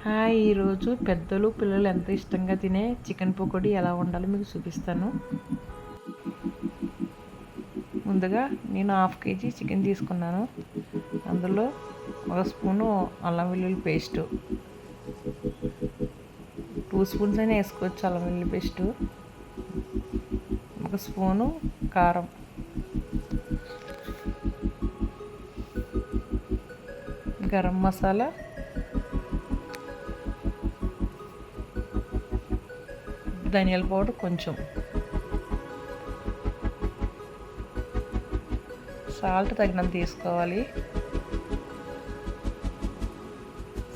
Hi, ఈరోజు పెద్దలు పిల్లలు ఎంత ఇష్టంగా తినే చికెన్ పకోడీ ఎలా వండాలో మీకు చూపిస్తాను. ముందుగా నేను 1/2 kg చికెన్ తీసుకున్నాను. అందులో 1 స్పూను అల్లం వెల్లుల్లి పేస్టు, 2 స్పూన్స్ అయినా వేసుకోవచ్చు అల్లం వెల్లుల్లి పేస్టు, 1 స్పూను కారం, గరం మసాలా, ధనియాల పౌడర్ కొంచెం, సాల్ట్ తగినంత తీసుకోవాలి.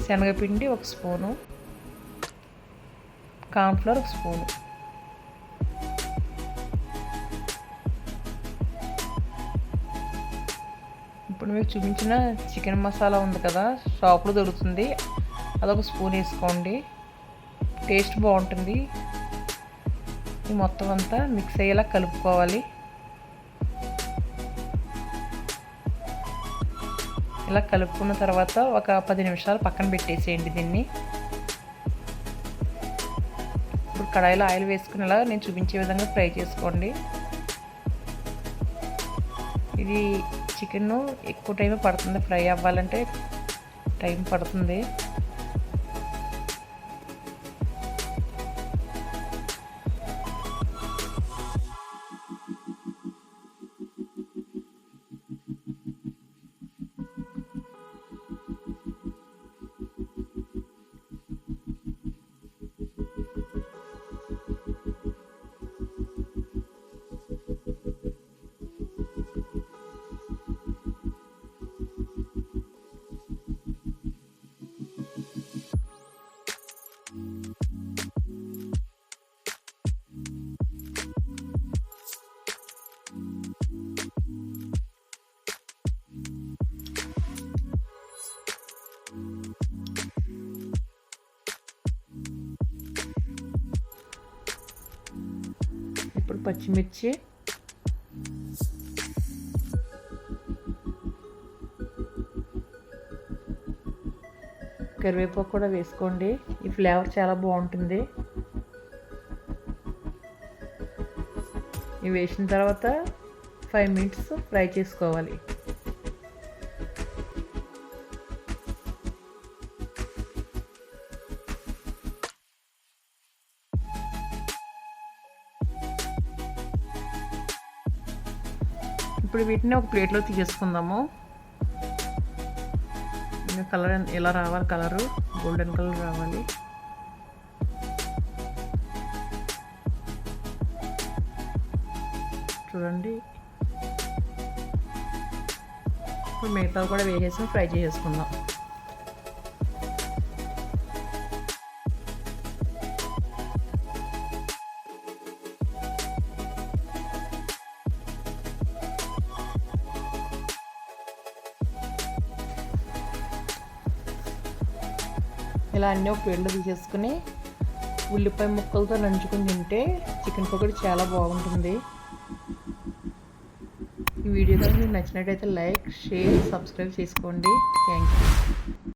శనగపిండి 1 స్పూను, కార్న్ఫ్లోర్ 1 స్పూను. ఇప్పుడు మీకు చూపించిన చికెన్ మసాలా ఉంది కదా, షాప్లో దొరుకుతుంది, అదొక స్పూన్ వేసుకోండి, టేస్ట్ బాగుంటుంది. ఈ మొత్తం అంతా మిక్స్ అయ్యేలా కలుపుకోవాలి. ఇలా కలుపుకున్న తర్వాత ఒక 10 నిమిషాలు పక్కన పెట్టేసేయండి దీన్ని. ఇప్పుడు కడాయిలో ఆయిల్ వేసుకునేలా నేను చూపించే విధంగా ఫ్రై చేసుకోండి. ఇది చికెన్ ఎక్కువ టైం పడుతుంది, ఫ్రై అవ్వాలంటే టైం పడుతుంది. ఇప్పుడు పచ్చిమిర్చి, కరివేపాకు కూడా వేసుకోండి, ఈ ఫ్లేవర్ చాలా బాగుంటుంది. ఇవి వేసిన తర్వాత 5 మినిట్స్ ఫ్రై చేసుకోవాలి. ఇప్పుడు వీటిని ఒక ప్లేట్లో తీసేసుకుందాము. కలర్ ఎలా రావాలి, కలరు గోల్డెన్ కలర్ రావాలి. చూడండి, ఇప్పుడు మిగతా కూడా వేసేసి ఫ్రై చేసేసుకుందాం. ఇలా అన్నీ ఒక ప్లేట్లో తీసేసుకుని ఉల్లిపాయ ముక్కలతో నంచుకుని తింటే చికెన్ పకోడీ చాలా బాగుంటుంది. ఈ వీడియో కానీ మీకు నచ్చినట్టయితే లైక్, షేర్, సబ్స్క్రైబ్ చేసుకోండి. Thank you.